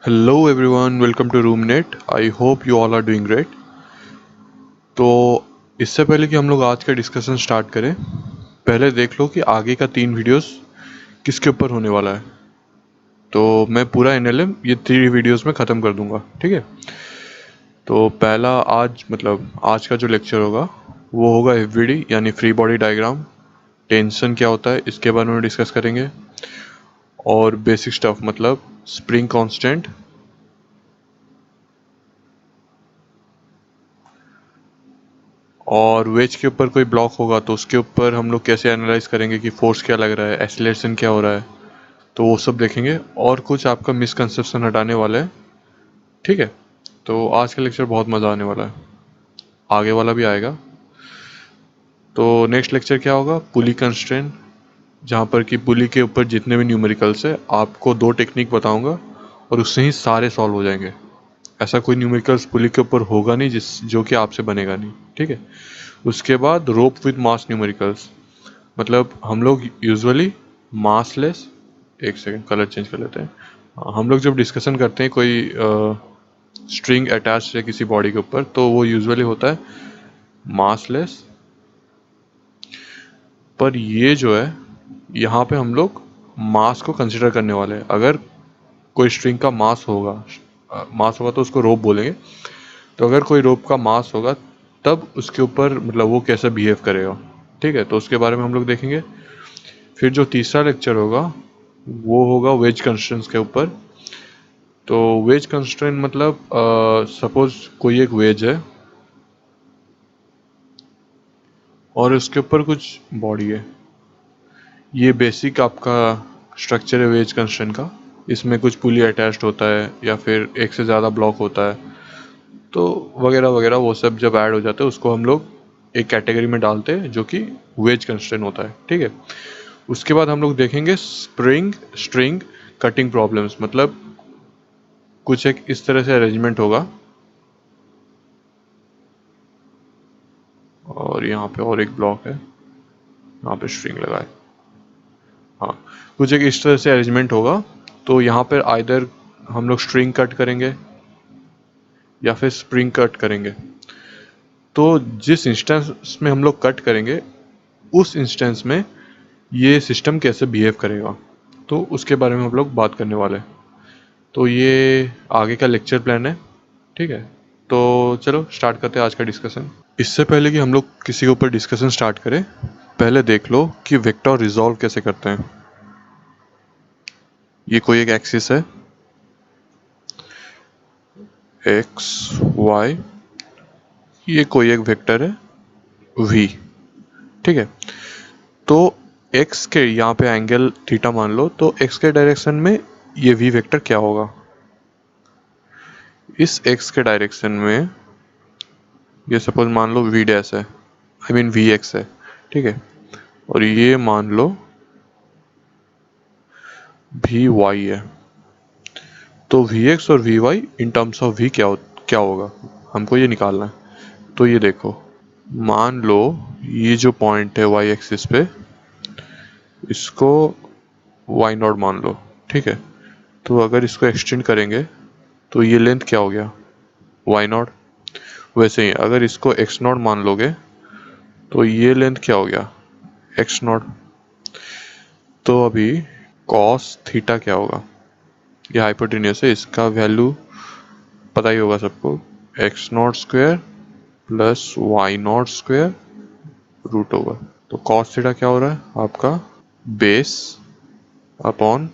Hello everyone, welcome to RoomNet. I hope you all are doing great. तो इससे पहले कि हम लोग आज का डिस्कशन स्टार्ट करें, पहले देख लो कि आगे का 3 वीडियोस किसके ऊपर होने वाला है। तो मैं पूरा NLM ये 3 वीडियोस में ख़त्म कर दूंगा, ठीक है। तो पहला आज का जो लेक्चर होगा वो होगा FBD यानी फ्री बॉडी डायग्राम। टेंशन क्या होता है इसके बारे में डिस्कस करेंगे, और बेसिक स्टफ मतलब स्प्रिंग कांस्टेंट, और वेज के ऊपर कोई ब्लॉक होगा तो उसके ऊपर हम लोग कैसे एनालाइज करेंगे कि फोर्स क्या लग रहा है, एक्सीलरेशन क्या हो रहा है, तो वो सब देखेंगे। और कुछ आपका मिसकंसेप्शन हटाने वाला है, ठीक है। तो आज का लेक्चर बहुत मज़ा आने वाला है, आगे वाला भी आएगा। तो नेक्स्ट लेक्चर क्या होगा, पुली कंस्ट्रेंट, जहाँ पर कि पुली के ऊपर जितने भी न्यूमेरिकल्स है आपको 2 टेक्निक बताऊंगा और उससे ही सारे सॉल्व हो जाएंगे। ऐसा कोई न्यूमेरिकल्स पुली के ऊपर होगा नहीं जो कि आपसे बनेगा नहीं, ठीक है। उसके बाद रोप विद मास न्यूमेरिकल्स, मतलब हम लोग यूजुअली मासलेस, एक सेकंड कलर चेंज कर लेते हैं। हम लोग जब डिस्कशन करते हैं कोई स्ट्रिंग अटैच है किसी बॉडी के ऊपर, तो वो यूजुअली होता है मासलेस। पर ये जो है यहाँ पे हम लोग मास को कंसिडर करने वाले हैं। अगर कोई स्ट्रिंग का मास होगा तो उसको रोप बोलेंगे। तो अगर कोई रोप का मास होगा तब उसके ऊपर मतलब वो कैसे बिहेव करेगा, ठीक है। तो उसके बारे में हम लोग देखेंगे। फिर जो तीसरा लेक्चर होगा वो होगा वेज कंस्ट्रेंट्स के ऊपर। तो वेज कंस्ट्रेंट मतलब सपोज कोई एक वेज है और उसके ऊपर कुछ बॉडी है। ये बेसिक आपका स्ट्रक्चर है वेज कंस्ट्रेंट का। इसमें कुछ पुली अटैच्ड होता है या फिर एक से ज़्यादा ब्लॉक होता है, तो वगैरह वगैरह वो सब जब ऐड हो जाते हैं उसको हम लोग एक कैटेगरी में डालते हैं जो कि वेज कंस्ट्रेंट होता है, ठीक है। उसके बाद हम लोग देखेंगे स्प्रिंग स्ट्रिंग कटिंग प्रॉब्लम्स, मतलब कुछ एक इस तरह से अरेंजमेंट होगा और यहाँ पे और एक ब्लॉक है, यहाँ पे स्ट्रिंग लगा है। हाँ, कुछ एक इस तरह से अरेंजमेंट होगा। तो यहाँ पर आइदर हम लोग स्ट्रिंग कट करेंगे या फिर स्प्रिंग कट करेंगे। तो जिस इंस्टेंस में हम लोग कट करेंगे उस इंस्टेंस में ये सिस्टम कैसे बिहेव करेगा, तो उसके बारे में हम लोग बात करने वाले हैं। तो ये आगे का लेक्चर प्लान है, ठीक है। तो चलो स्टार्ट करते हैं आज का डिस्कशन। इससे पहले कि हम लोग किसी के ऊपर डिस्कशन स्टार्ट करें, पहले देख लो कि वेक्टर रिजॉल्व कैसे करते हैं। ये कोई एक एक्सिस है एक्स वाई, ये कोई एक वेक्टर है v, ठीक है। तो x के यहाँ पे एंगल थीटा मान लो, तो x के डायरेक्शन में ये v वेक्टर क्या होगा। इस x के डायरेक्शन में ये सपोज मान लो v डैश है, आई मीन vx है, ठीक है। और ये मान लो vy है। तो vx और vy in terms of v क्या होगा, हमको ये निकालना है। तो ये देखो, मान लो ये जो पॉइंट है y एक्सिस पे, इसको y नॉट मान लो, ठीक है। तो अगर इसको एक्सटेंड करेंगे तो ये लेंथ क्या हो गया, y नॉट। वैसे ही अगर इसको x नॉट मान लोगे तो ये लेंथ क्या हो गया, x नॉट। तो अभी cos थीटा क्या होगा, ये हाइपोटेन्यूस है, इसका वैल्यू पता ही होगा सबको, x nought square plus y nought square root over. तो cos थीटा क्या हो रहा है आपका, बेस अपॉन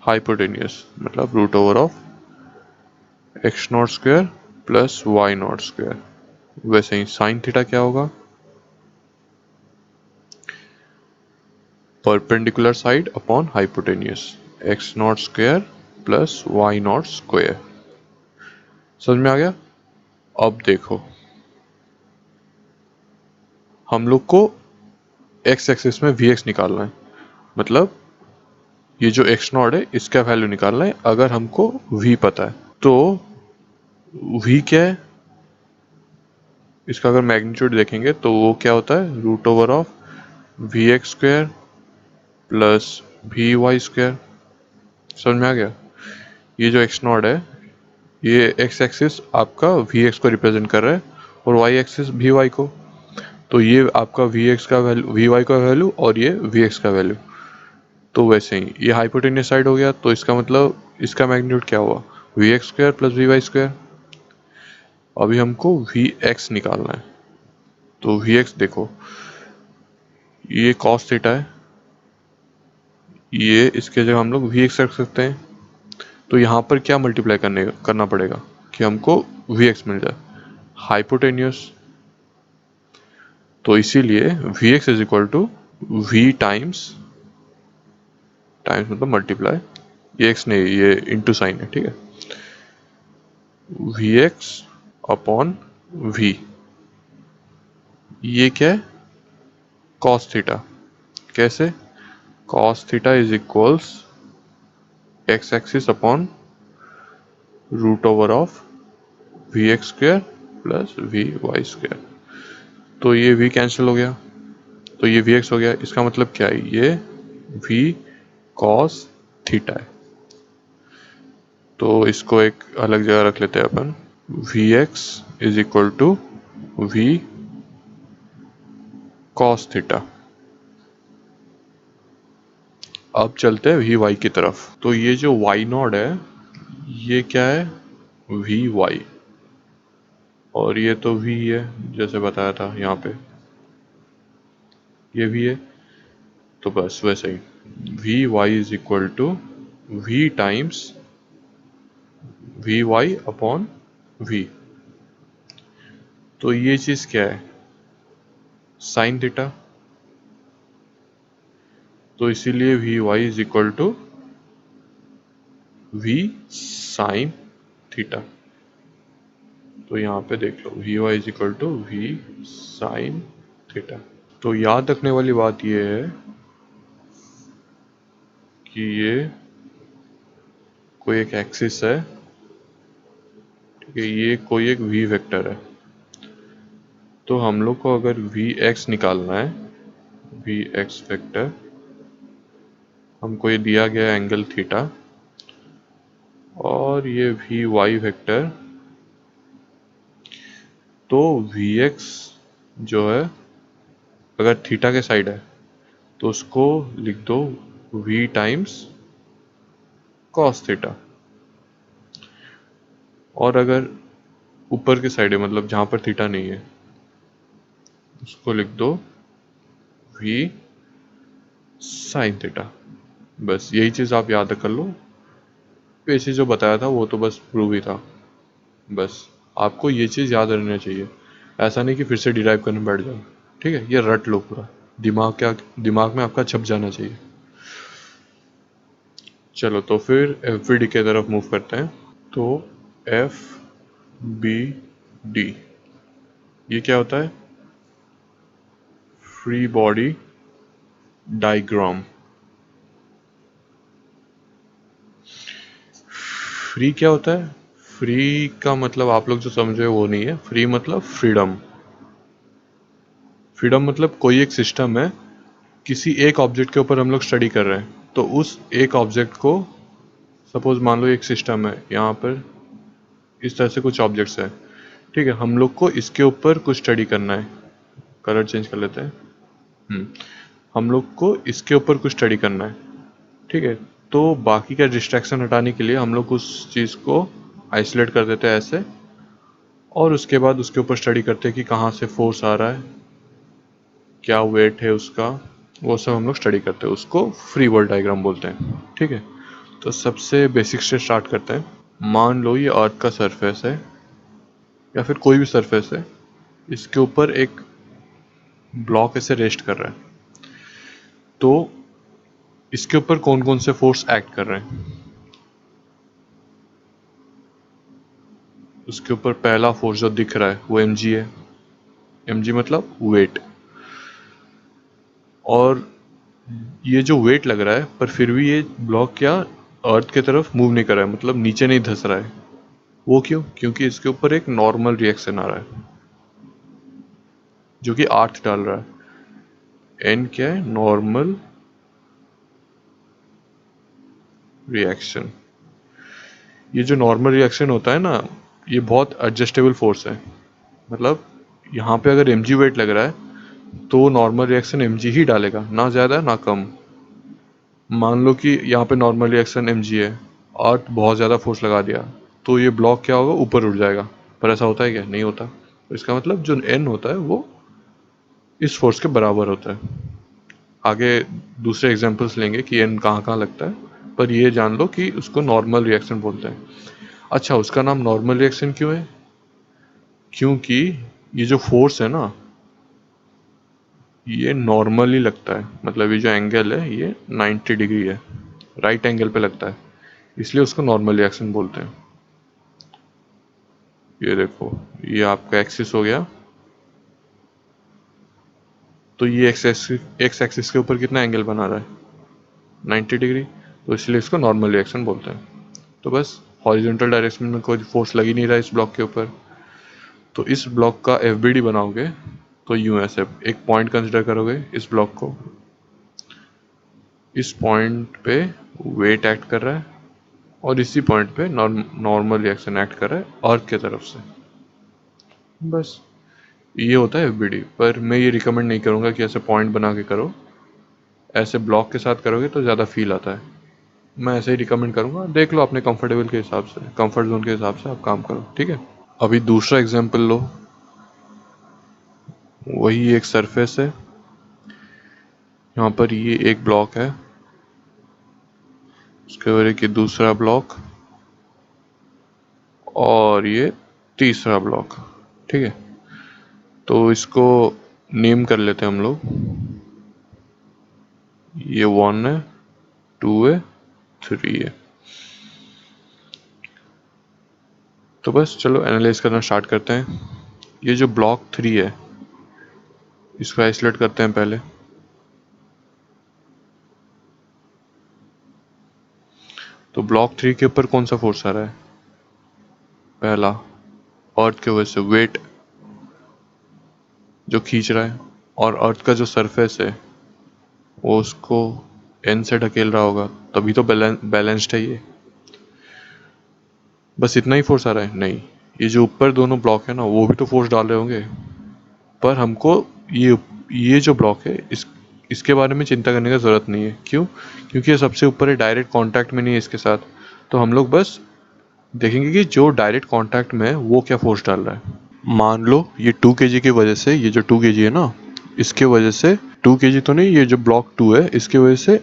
हाइपोटेन्यूस, मतलब root over of x nought square plus y nought square. वैसे ही साइन थीटा क्या होगा, perpendicular side upon hypotenuse, x nought square plus y nought square. समझ में आ गया। अब देखो, हम लोग को x एक्सिस में vx निकालना है, मतलब ये जो x नॉट है इसका वैल्यू निकालना है अगर हमको v पता है। तो v क्या है, इसका अगर मैग्नीट्यूड देखेंगे तो वो क्या होता है, root over of v x square plus v y square. समझ में आ गया। ये जो एक्स नॉट है ये एक्स एक्सिस आपका वी एक्स को रिप्रेजेंट कर रहा है और वाई एक्सिस वी वाई को। तो ये आपका वी एक्स का वैल्यू, वी वाई का वैल्यू, और ये वी एक्स का वैल्यू। तो वैसे ही ये हाइपोटेन्यूस साइड हो गया, तो इसका मतलब इसका मैग्नीट्यूड क्या हुआ, v x square plus v y square. अभी हमको वी एक्स निकालना है। तो वी एक्स देखो, ये कॉस थीटा है, ये इसके जगह हम लोग वी एक्स रख सकते हैं। तो यहाँ पर क्या मल्टीप्लाई करना पड़ेगा कि हमको वी एक्स मिल जाए, हाइपोटेन्यूस। तो इसीलिए v x is equal to v times, times मतलब मल्टीप्लाई, ये एक्स नहीं, ये इंटू साइन है, ठीक है, वी एक्स अपॉन वी। ये क्या है, कॉस थीटा। कैसे, cos theta is equals x axis upon root over of v x square plus v y square. तो ये v कैंसिल हो गया, तो ये वी एक्स हो गया। इसका मतलब क्या है, ये v कॉस थीटा है। तो इसको एक अलग जगह रख लेते हैं अपन, v x is equal to v cos theta. अब चलते हैं वी वाई की तरफ। तो ये जो वाई नॉट है, ये क्या है, वी वाई, और ये तो v है जैसे बताया था यहाँ पे, ये भी है। तो बस वैसे ही v y is equal to v times v y upon v. तो ये चीज़ क्या है, साइन थीटा। तो इसीलिए v y is equal to v sine theta. तो यहाँ पे देख लो, v y is equal to v sine theta. तो याद रखने वाली बात ये है कि ये कोई एक एक्सिस है, ठीक है, ये कोई एक वी वेक्टर है। तो हम लोग को अगर वी एक्स निकालना है, वी एक्स वेक्टर, हमको ये दिया गया एंगल थीटा, और ये वी वाई वेक्टर। तो वी एक्स जो है, अगर थीटा के साइड है तो उसको लिख दो वी टाइम्स कॉस थीटा, और अगर ऊपर के साइड है मतलब जहाँ पर थीटा नहीं है, उसको लिख दो वी साइन थीटा। बस यही चीज़ आप याद कर लो। वैसे जो बताया था वो तो बस प्रूव ही था, बस आपको ये चीज़ याद रहना चाहिए। ऐसा नहीं कि फिर से डिराइव करने बैठ जाओ, ठीक है, ये रट लो पूरा, दिमाग में आपका छप जाना चाहिए। चलो तो फिर एफ बी डी के तरफ मूव करते हैं। तो एफ बी डी, ये क्या होता है, फ्री बॉडी डायग्राम। फ्री क्या होता है, फ्री का मतलब आप लोग जो समझे वो नहीं है। फ्री मतलब फ्रीडम। फ्रीडम मतलब कोई एक सिस्टम है, किसी एक ऑब्जेक्ट के ऊपर हम लोग स्टडी कर रहे हैं, तो उस एक ऑब्जेक्ट को, सपोज मान लो एक सिस्टम है, यहाँ पर इस तरह से कुछ ऑब्जेक्ट्स है, ठीक है, हम लोग को इसके ऊपर कुछ स्टडी करना है। कलर चेंज कर लेते हैं। हम लोग को इसके ऊपर कुछ स्टडी करना है, ठीक है। तो बाकी का डिस्ट्रैक्शन हटाने के लिए हम लोग उस चीज़ को आइसोलेट कर देते हैं ऐसे, और उसके बाद उसके ऊपर स्टडी करते हैं कि कहाँ से फोर्स आ रहा है, क्या वेट है उसका, वो सब हम लोग स्टडी करते हैं। उसको फ्री बॉडी डायग्राम बोलते हैं, ठीक है। तो सबसे बेसिक से स्टार्ट करते हैं। मान लो ये अर्थ का सरफेस है, या फिर कोई भी सरफेस है, इसके ऊपर एक ब्लॉक ऐसे रेस्ट कर रहा है। तो इसके ऊपर कौन कौन से फोर्स एक्ट कर रहे हैं, उसके ऊपर पहला फोर्स जो दिख रहा है वो mg है। mg मतलब वेट। और ये जो वेट लग रहा है, पर फिर भी ये ब्लॉक क्या अर्थ की तरफ मूव नहीं कर रहा है, मतलब नीचे नहीं धंस रहा है। वो क्यों, क्योंकि इसके ऊपर एक नॉर्मल रिएक्शन आ रहा है जो कि अर्थ डाल रहा है। एन क्या है, नॉर्मल रिएक्शन। ये जो नॉर्मल रिएक्शन होता है ना, ये बहुत एडजस्टेबल फोर्स है। मतलब यहाँ पे अगर mg वेट लग रहा है तो नॉर्मल रिएक्शन mg ही डालेगा, ना ज़्यादा ना कम। मान लो कि यहाँ पे नॉर्मल रिएक्शन mg है और बहुत ज़्यादा फोर्स लगा दिया तो ये ब्लॉक क्या होगा, ऊपर उठ जाएगा। पर ऐसा होता है क्या? नहीं होता। तो इसका मतलब जो n होता है वो इस फोर्स के बराबर होता है। आगे दूसरे एग्जांपल्स लेंगे कि n कहाँ कहाँ लगता है, पर ये जान लो कि उसको नॉर्मल रिएक्शन बोलते हैं। अच्छा, उसका नाम नॉर्मल रिएक्शन क्यों है? क्योंकि ये जो फोर्स है ना, ये नॉर्मली लगता है। मतलब ये जो एंगल है ये 90 डिग्री है, राइट एंगल पे लगता है, इसलिए उसको नॉर्मल रिएक्शन बोलते हैं। ये देखो, ये आपका एक्सिस हो गया, तो ये एक्स एक्सिस के ऊपर कितना एंगल बना रहा है? 90 डिग्री। तो इसलिए इसको नॉर्मल रिएक्शन बोलते हैं। तो बस हॉरिजॉन्टल डायरेक्शन में कोई फोर्स लग ही नहीं रहा है इस ब्लॉक के ऊपर, तो इस ब्लॉक का एफ बनाओगे तो यूं ऐसे एक पॉइंट कंसिडर करोगे इस ब्लॉक को, इस पॉइंट पे वेट एक्ट कर रहा है और इसी पॉइंट पे नॉर्मल रिएक्शन एक्ट कर रहा है अर्थ की तरफ से। बस ये होता है एफ। पर मैं ये रिकमेंड नहीं करूँगा कि ऐसे पॉइंट बना के करो, ऐसे ब्लॉक के साथ करोगे तो ज़्यादा फील आता है। मैं ऐसे ही रिकमेंड करूँगा, देख लो अपने कंफर्टेबल के हिसाब से, कंफर्ट जोन के हिसाब से आप काम करो, ठीक है। अभी दूसरा एग्जांपल लो। वही एक सरफेस है, यहाँ पर ये एक ब्लॉक है, उसके बाद एक दूसरा ब्लॉक और ये तीसरा ब्लॉक, ठीक है। तो इसको नेम कर लेते हैं हम लोग। ये 1 है, 2 है, 3 है। तो बस चलो एनालाइज करना स्टार्ट करते हैं। ये जो ब्लॉक 3 है इसको आइसोलेट करते हैं पहले। तो ब्लॉक 3 के ऊपर कौन सा फोर्स आ रहा है? पहला, अर्थ के वजह से वेट जो खींच रहा है, और अर्थ का जो सरफेस है वो उसको एन से ढकेल रहा होगा, तभी तो बैलेंस्ड है ये। बस इतना ही फोर्स आ रहा है? नहीं, ये जो ऊपर दोनों ब्लॉक है ना वो भी तो फोर्स डाल रहे होंगे। पर हमको ये जो ब्लॉक है इसके बारे में चिंता करने की ज़रूरत नहीं है। क्यों? क्योंकि ये सबसे ऊपर है, डायरेक्ट कांटेक्ट में नहीं है इसके साथ। तो हम लोग बस देखेंगे कि जो डायरेक्ट कांटेक्ट में है वो क्या फोर्स डाल रहा है। मान लो ये 2 kg की वजह से, ये जो 2 kg है ना, इसके वजह से 2 kg तो नहीं, ये जो ब्लॉक 2 है इसके वजह से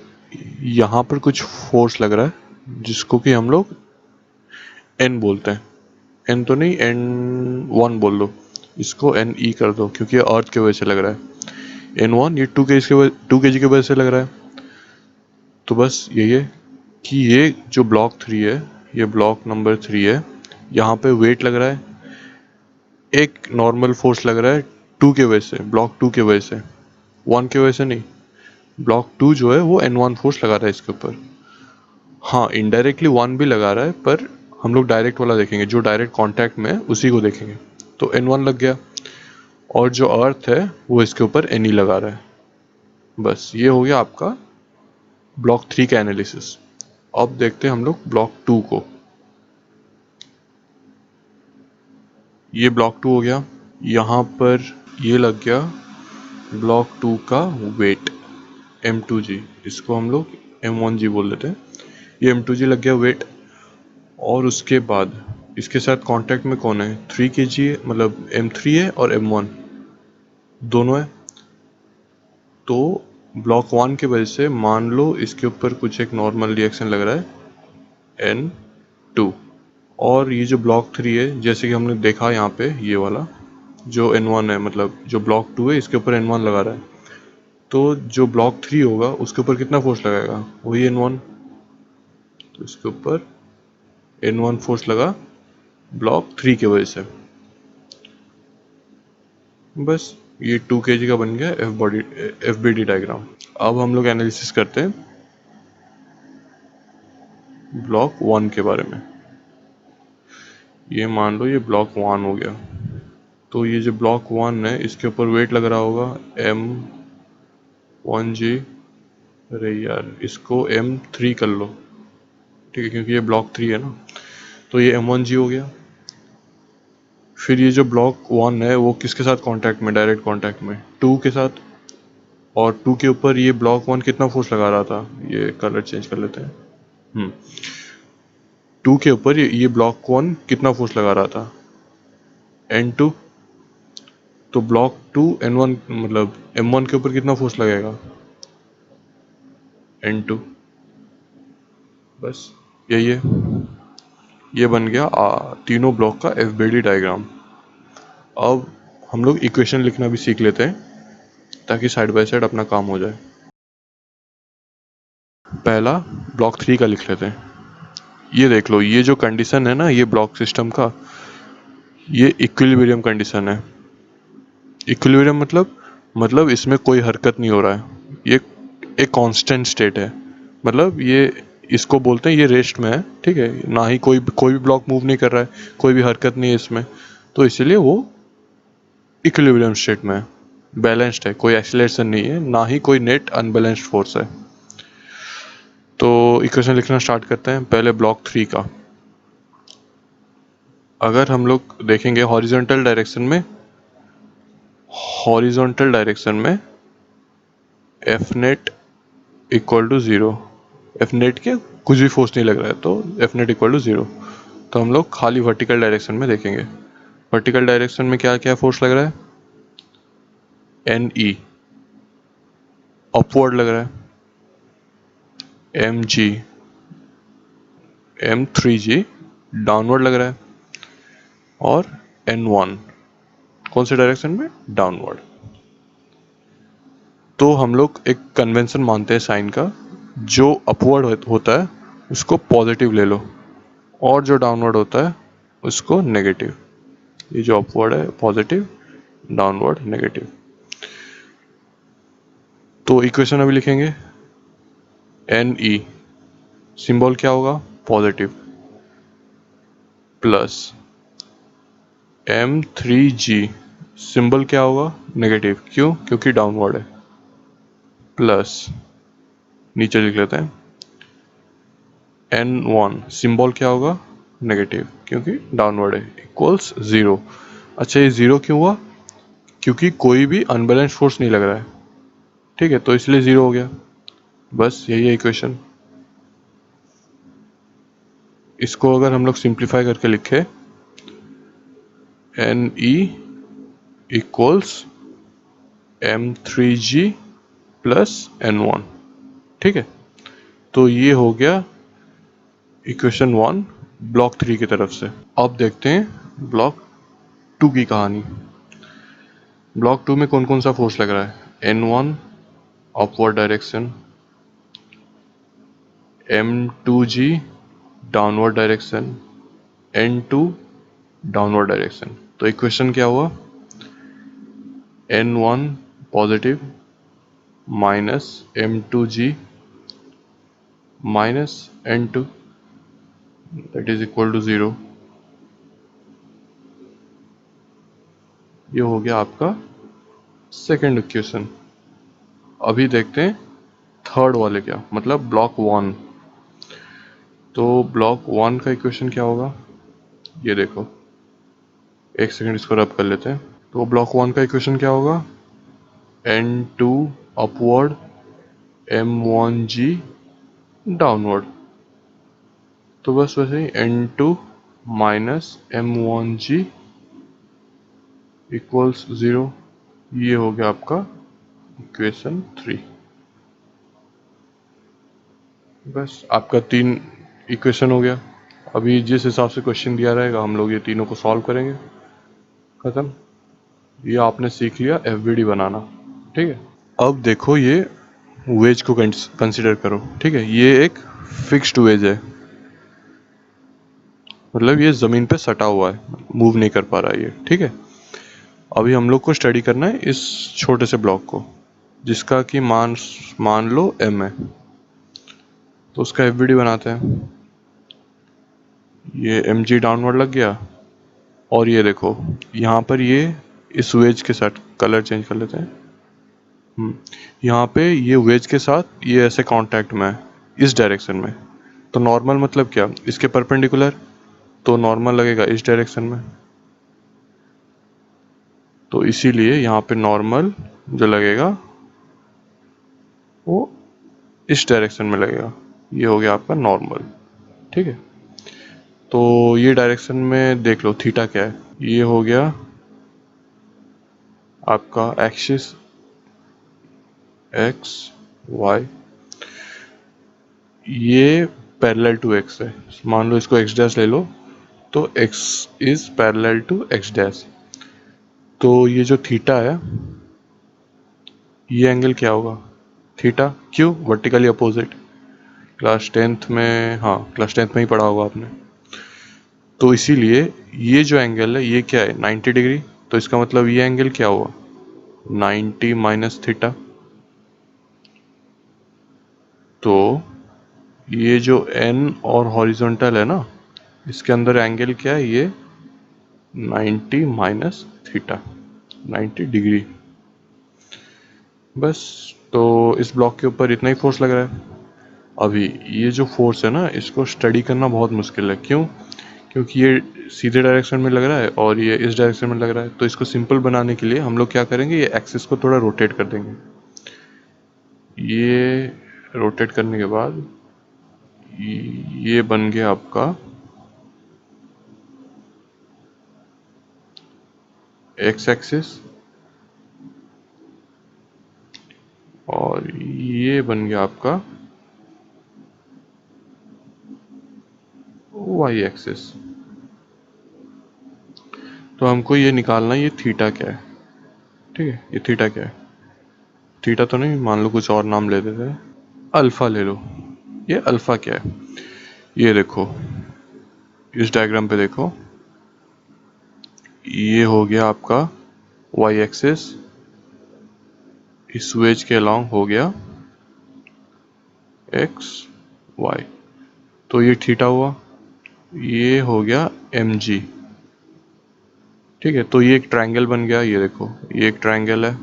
यहाँ पर कुछ फोर्स लग रहा है जिसको कि हम लोग एन बोलते हैं। एन तो नहीं, N1 बोल दो, इसको NE कर दो क्योंकि ये अर्थ की वजह से लग रहा है। N1 ये 2 kg की वजह से लग रहा है। तो बस यही है कि ये जो ब्लॉक 3 है, ये ब्लॉक नंबर 3 है, यहाँ पे वेट लग रहा है, एक नॉर्मल फोर्स लग रहा है 2 के वजह से, ब्लॉक 2 के वजह से, 1 के वजह से नहीं। ब्लॉक 2 जो है वो N1 फोर्स लगा रहा है इसके ऊपर। हाँ, इनडायरेक्टली 1 भी लगा रहा है, पर हम लोग डायरेक्ट वाला देखेंगे, जो डायरेक्ट कांटेक्ट में है उसी को देखेंगे। तो N1 लग गया, और जो अर्थ है वो इसके ऊपर NE लगा रहा है। बस ये हो गया आपका ब्लॉक 3 का एनालिसिस। अब देखते हैं हम लोग ब्लॉक 2 को। ये ब्लॉक 2 हो गया, यहाँ पर ये लग गया ब्लॉक 2 का वेट M2G, इसको हम लोग M1G बोल देते हैं। ये M2G लग गया वेट, और उसके बाद इसके साथ कांटेक्ट में कौन है? 3 kg है, मतलब M3 है और M1 दोनों है। तो ब्लॉक 1 की वजह से मान लो इसके ऊपर कुछ एक नॉर्मल रिएक्शन लग रहा है N2, और ये जो ब्लॉक 3 है जैसे कि हमने देखा यहाँ पे, ये वाला जो N1 है, मतलब जो ब्लॉक 2 है इसके ऊपर N1 लगा रहा है। तो जो ब्लॉक 3 होगा उसके ऊपर कितना फोर्स लगाएगा? वही N1। तो इसके ऊपर N1 फोर्स लगा ब्लॉक 3 की वजह से। बस ये 2 kg का बन गया FBD डायग्राम। अब हम लोग एनालिसिस करते हैं ब्लॉक 1 के बारे में। ये मान लो ये ब्लॉक 1 हो गया, तो ये जो ब्लॉक 1 है इसके ऊपर वेट लग रहा होगा M1G। अरे यार, इसको M3 कर लो, ठीक है, क्योंकि ये ब्लॉक 3 है ना। तो ये M1G हो गया। फिर ये जो ब्लॉक 1 है वो किसके साथ कांटेक्ट में, डायरेक्ट कांटेक्ट में 2 के साथ, और 2 के ऊपर ये ब्लॉक 1 कितना फोर्स लगा रहा था, ये कलर चेंज कर लेते हैं। 2 के ऊपर ये ब्लॉक 1 कितना फोर्स लगा रहा था, N2। तो ब्लॉक 2 N1 मतलब M1 के ऊपर कितना फोर्स लगेगा, N2। बस यही है, ये बन गया तीनों ब्लॉक का FBD डायग्राम। अब हम लोग इक्वेशन लिखना भी सीख लेते हैं ताकि साइड बाय साइड अपना काम हो जाए। पहला ब्लॉक 3 का लिख लेते हैं। ये देख लो, ये जो कंडीशन है ना, ये ब्लॉक सिस्टम का, ये इक्विलिब्रियम कंडीशन है। इक्विलिब्रियम मतलब इसमें कोई हरकत नहीं हो रहा है, ये एक कांस्टेंट स्टेट है। मतलब ये इसको बोलते हैं ये रेस्ट में है, ठीक है, ना ही कोई भी ब्लॉक मूव नहीं कर रहा है, कोई भी हरकत नहीं है इसमें, तो इसीलिए वो इक्विलिब्रियम स्टेट में है, बैलेंस्ड है, कोई एक्सीलरेशन नहीं है, ना ही कोई नेट अनबैलेंस्ड फोर्स है। तो इक्वेशन लिखना स्टार्ट करते हैं। पहले ब्लॉक 3 का, अगर हम लोग देखेंगे हॉरिजॉन्टल डायरेक्शन में F net equal to 0, F net के कुछ भी फोर्स नहीं लग रहा है तो एफ नेट इक्वल टू 0। तो हम लोग खाली वर्टिकल डायरेक्शन में देखेंगे। वर्टिकल डायरेक्शन में क्या क्या फोर्स लग रहा है, एन ई अपवर्ड लग रहा है, एम जी M3G डाउनवर्ड लग रहा है, और N1 कौन से डायरेक्शन में, डाउनवर्ड। तो हम लोग एक कन्वेंशन मानते हैं साइन का, जो अपवर्ड होता है उसको पॉजिटिव ले लो, और जो डाउनवर्ड होता है उसको नेगेटिव। ये जो अपवर्ड है पॉजिटिव, डाउनवर्ड नेगेटिव। तो इक्वेशन अभी लिखेंगे, एन ई सिंबल क्या होगा, पॉजिटिव, प्लस M3G सिंबल क्या होगा, नेगेटिव, क्यों, क्योंकि डाउनवर्ड है, प्लस नीचे लिख लेते हैं N1 सिंबल क्या होगा, नेगेटिव, क्योंकि डाउनवर्ड है, इक्वल्स 0। अच्छा, ये 0 क्यों हुआ, क्योंकि कोई भी अनबैलेंस्ड फोर्स नहीं लग रहा है, ठीक है, तो इसलिए 0 हो गया। बस यही है इक्वेशन। इसको अगर हम लोग सिंप्लीफाई करके लिखे, N E equals M3G plus N1, ठीक है। तो ये हो गया इक्वेशन 1 ब्लॉक 3 की तरफ से। अब देखते हैं ब्लॉक 2 की कहानी। ब्लॉक 2 में कौन कौन सा फोर्स लग रहा है, N1 upward direction, M2G downward direction, N2 downward direction. तो इक्वेशन क्या हुआ, N1 positive minus M2G minus N2 that is equal to 0। ये हो गया आपका सेकेंड इक्वेशन। अभी देखते हैं थर्ड वाले क्या, मतलब ब्लॉक 1। तो ब्लॉक 1 का इक्वेशन क्या होगा, ये देखो, एक सेकंड इसको रब कर लेते हैं। तो ब्लॉक 1 का इक्वेशन क्या होगा, N2 अपवर्ड M1G डाउनवर्ड। तो बस वैसे ही N2 माइनस M1G इक्वल्स 0। ये हो गया आपका इक्वेशन 3। बस आपका 3 इक्वेशन हो गया। अभी जिस हिसाब से क्वेश्चन दिया रहेगा हम लोग ये तीनों को सॉल्व करेंगे, खत्म। ये आपने सीख लिया FBD बनाना, ठीक है। अब देखो ये वेज को कंसिडर करो, ठीक है। ये एक फिक्स्ड वेज है, मतलब ये ज़मीन पे सटा हुआ है, मूव नहीं कर पा रहा है ये, ठीक है। अभी हम लोग को स्टडी करना है इस छोटे से ब्लॉक को, जिसका कि मान लो M है। तो उसका FBD बनाते हैं। ये MG डाउनवर्ड लग गया, और ये देखो यहाँ पर ये इस वेज के साथ, कलर चेंज कर लेते हैं, यहाँ पे ये वेज के साथ ये ऐसे कांटेक्ट में है इस डायरेक्शन में। तो नॉर्मल मतलब क्या, इसके परपेंडिकुलर, तो नॉर्मल लगेगा इस डायरेक्शन में, तो इसीलिए यहाँ पे नॉर्मल जो लगेगा वो इस डायरेक्शन में लगेगा। ये हो गया आपका नॉर्मल। ठीक है, तो ये डायरेक्शन में देख लो थीटा क्या है। ये हो गया आपका एक्सिस एक्स वाई, ये पैरेलल टू एक्स है। मान लो इसको एक्स डैश ले लो, तो x is parallel to x dash. तो ये जो थीटा है, ये एंगल क्या होगा? थीटा। क्यों? Vertically opposite. क्लास टेंथ में, हाँ क्लास टेंथ में ही पढ़ा होगा आपने। तो इसीलिए ये जो एंगल है ये क्या है? 90 डिग्री। तो इसका मतलब ये एंगल क्या हुआ? 90 माइनस थीटा। तो ये जो n और हॉरिजॉन्टल है ना, इसके अंदर एंगल क्या है? ये 90 माइनस थीटा, 90 डिग्री। बस। तो इस ब्लॉक के ऊपर इतना ही फोर्स लग रहा है। अभी ये जो फोर्स है ना, इसको स्टडी करना बहुत मुश्किल है। क्यों? क्योंकि ये सीधे डायरेक्शन में लग रहा है और ये इस डायरेक्शन में लग रहा है। तो इसको सिंपल बनाने के लिए हम लोग क्या करेंगे, ये एक्सिस को थोड़ा रोटेट कर देंगे। ये रोटेट करने के बाद ये बन गया आपका एक्स एक्सिस, और ये बन गया आपका वाई एक्सिस। तो हमको ये निकालना है ये थीटा क्या है। ठीक है, ये थीटा क्या है? थीटा तो नहीं, मान लो कुछ और नाम ले देते हैं, अल्फा ले लो। ये अल्फा क्या है? ये देखो, इस डायग्राम पे देखो, ये हो गया आपका वाई एक्सिस, इस वेज के अलॉन्ग हो गया एक्स वाई। तो ये थीटा हुआ, ये हो गया एम जी। ठीक है, तो ये एक ट्रायंगल बन गया। ये देखो, ये एक ट्रायंगल है।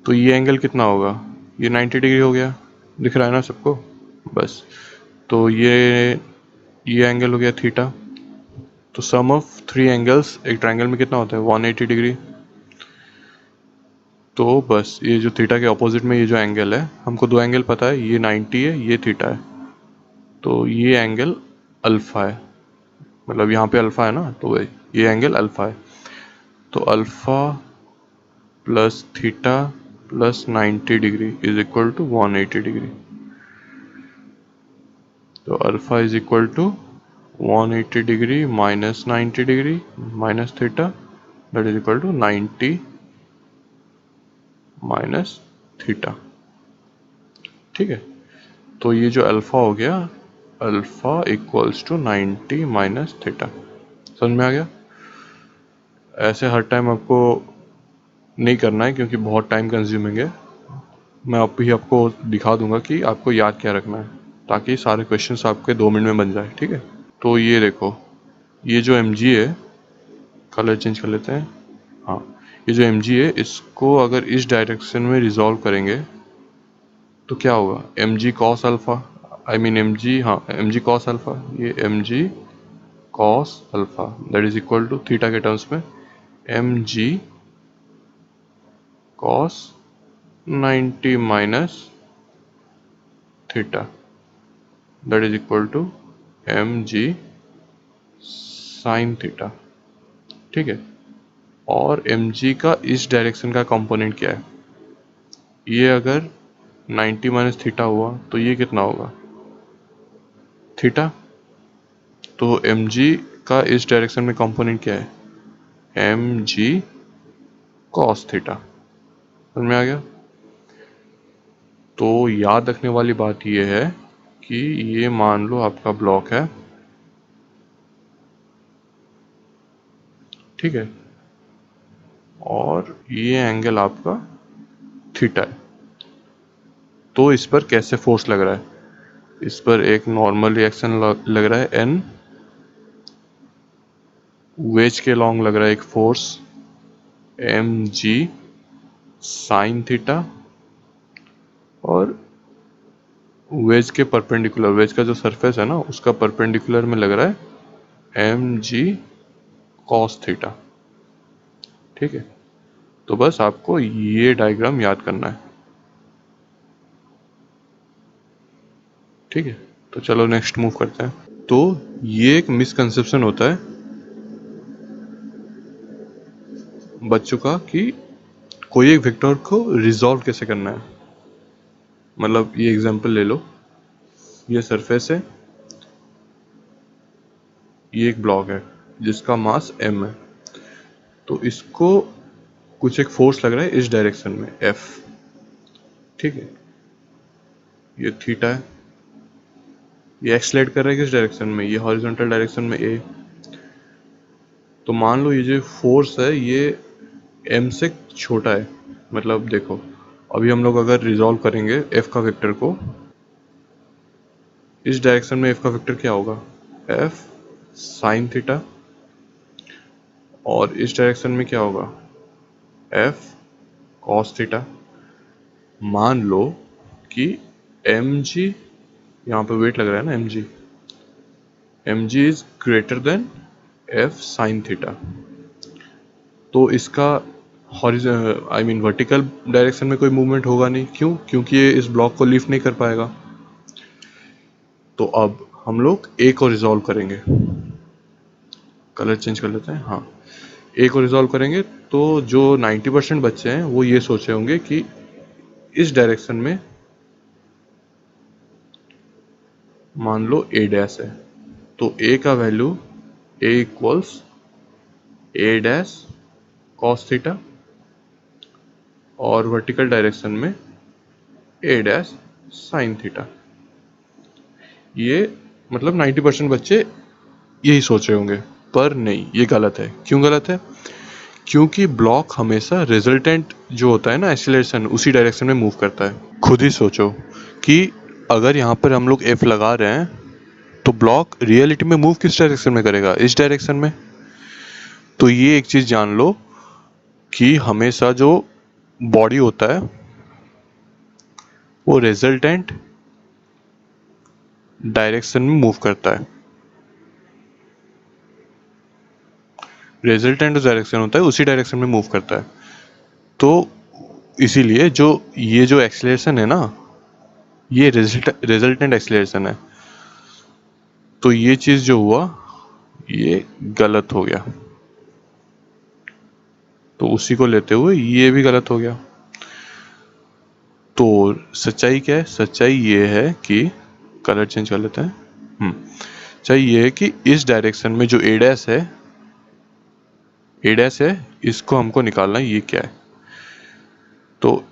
तो ये एंगल कितना होगा? ये 90 डिग्री हो गया। दिख रहा है ना सबको? बस। तो ये एंगल हो गया थीटा। तो सम ऑफ थ्री एंगल्स एक ट्रायंगल में कितना होता है? 180 डिग्री। तो बस ये जो थीटा के ऑपोजिट में ये जो एंगल है, हमको दो एंगल पता है, ये 90 है, ये थीटा है। तो ये एंगल अल्फा है, मतलब यहाँ पे अल्फा है ना, तो ये एंगल अल्फा है। तो alpha plus theta plus 90 degree is equal to 180 degree. तो alpha is equal to 180 degree minus 90 degree minus theta, that is equal to 90 minus theta. ठीक है, तो ये जो अल्फा हो गया, alpha equals to 90 minus theta. समझ में आ गया? ऐसे हर टाइम आपको नहीं करना है क्योंकि बहुत टाइम कंज्यूमिंग है। मैं अभी आपको दिखा दूंगा कि आपको याद क्या रखना है, ताकि सारे क्वेश्चंस आपके 2 मिनट में बन जाए। ठीक है, तो ये देखो, ये जो एम जी है, कलर चेंज कर लेते हैं। हाँ, ये जो एम जी है, इसको अगर इस डायरेक्शन में रिजॉल्व करेंगे तो क्या होगा? M g cos alpha, I mean m g, हाँ एम जी कॉस अल्फा, ये m g cos alpha that is equal to theta के टर्म्स में m g cos 90 minus theta that is equal to m g sine theta. ठीक है, और M G का इस direction का कंपोनेंट क्या है? ये अगर 90 माइनस थीटा हुआ तो ये कितना होगा? थीटा। तो एम जी का इस डायरेक्शन में कंपोनेंट क्या है? M g cos theta. समझ में आ गया? तो याद रखने वाली बात यह है कि ये मान लो आपका ब्लॉक है। ठीक है, और ये एंगल आपका थीटा है। तो इस पर कैसे फोर्स लग रहा है? इस पर एक नॉर्मल रिएक्शन लग रहा है एन, वेज के लॉन्ग लग रहा है एक force m g sine theta, और वेज के परपेंडिकुलर, वेज का जो सरफेस है ना उसका परपेंडिकुलर में लग रहा है एम जी कॉस थीटा। ठीक है, तो बस आपको ये डायग्राम याद करना है। ठीक है, तो चलो नेक्स्ट मूव करते हैं। तो ये एक मिसकंसेप्शन होता है बच्चों का कि कोई एक वेक्टर को रिजॉल्व कैसे करना है। मतलब ये एग्जांपल ले लो, ये सरफेस है, ये एक ब्लॉक है जिसका मास m है, तो इसको कुछ एक फोर्स लग रहा है इस डायरेक्शन में F। ठीक है, ये थीटा है, ये एक्सलेट कर रहा है किस डायरेक्शन में, ये हॉरिजॉन्टल डायरेक्शन में A। तो मान लो ये जो फोर्स है ये m से छोटा है। मतलब देखो, अभी हम लोग अगर रिजॉल्व करेंगे F का वेक्टर को, इस डायरेक्शन में F का वेक्टर क्या होगा, F साइन थीटा, और इस डायरेक्शन में क्या होगा, F कॉस थीटा। मान लो कि mg, यहाँ पे वेट लग रहा है ना mg, mg is greater than f sign theta, तो इसका आई मीन वर्टिकल डायरेक्शन में कोई मूवमेंट होगा नहीं। क्यों? क्योंकि ये इस ब्लॉक को लिफ्ट नहीं कर पाएगा। तो अब हम लोग a को रिजॉल्व करेंगे, कलर चेंज कर लेते हैं, हाँ, a को रिजॉल्व करेंगे तो जो 90% बच्चे हैं वो ये सोचे होंगे कि इस डायरेक्शन में मान लो a डैश है, तो a का value a equals a dash cos theta, और वर्टिकल डायरेक्शन में a डैश साइन थीटा। ये मतलब 90% बच्चे यही सोच रहे होंगे, पर नहीं, ये गलत है। क्यों गलत है? क्योंकि ब्लॉक हमेशा रिजल्टेंट जो होता है ना एक्सीलरेशन, उसी डायरेक्शन में मूव करता है। खुद ही सोचो कि अगर यहाँ पर हम लोग F लगा रहे हैं तो ब्लॉक रियलिटी में मूव किस डायरेक्शन में करेगा, इस डायरेक्शन में। तो ये एक चीज जान लो कि हमेशा जो बॉडी होता है वो रिजल्टेंट डायरेक्शन में मूव करता है। रिजल्टेंट जो डायरेक्शन होता है उसी डायरेक्शन में मूव करता है। तो इसीलिए जो ये जो एक्सीलरेशन है ना, ये रिजल्टेंट एक्सीलरेशन है। तो ये चीज जो हुआ ये गलत हो गया, तो उसी को लेते हुए ये भी गलत हो गया। तो सच्चाई क्या है? सच्चाई ये है कि, कलर चेंज कर लेते हैं, सच्चाई ये है कि इस डायरेक्शन में जो ए डैश है इसको हमको निकालना है, ये क्या है। तो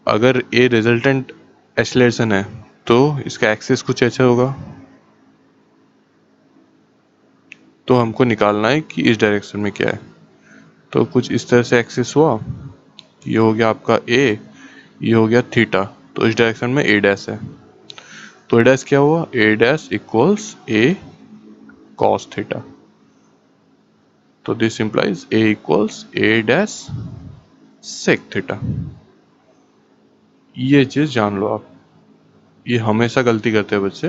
अगर ए रिजल्टेंट एक्सीलरेशन है तो इसका एक्सिस कुछ ऐसा होगा, तो हमको निकालना है कि इस डायरेक्शन में क्या है। तो कुछ इस तरह से एक्सिस हुआ, ये हो गया आपका ए, ये हो गया थीटा, तो इस डायरेक्शन में ए डैश है, तो ए डैश क्या हुआ, a dash equals a cos theta. तो this implies a equals a dash sec theta. ये चीज जान लो आप, ये हमेशा गलती करते हैं बच्चे।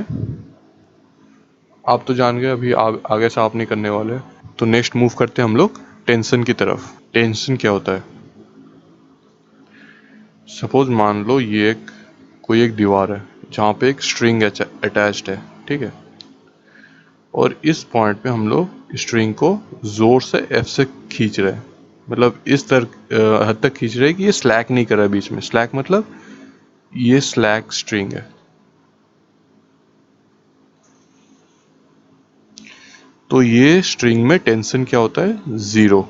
आप तो जान गए, अभी आगे से आप नहीं करने वाले। तो नेक्स्ट मूव करते हैं हम लोग टेंशन की तरफ। टेंशन क्या होता है? सपोज मान लो ये कोई एक दीवार है जहाँ पे एक स्ट्रिंग अटैच्ड है, ठीक है, और इस पॉइंट पे हम लोग स्ट्रिंग को जोर से F से खींच रहे हैं। मतलब इस हद तक खींच रहे हैं कि ये स्लैक नहीं कर रहा है बीच में। स्लैक मतलब ये स्लैक स्ट्रिंग है। तो ये स्ट्रिंग में टेंशन क्या होता है? 0।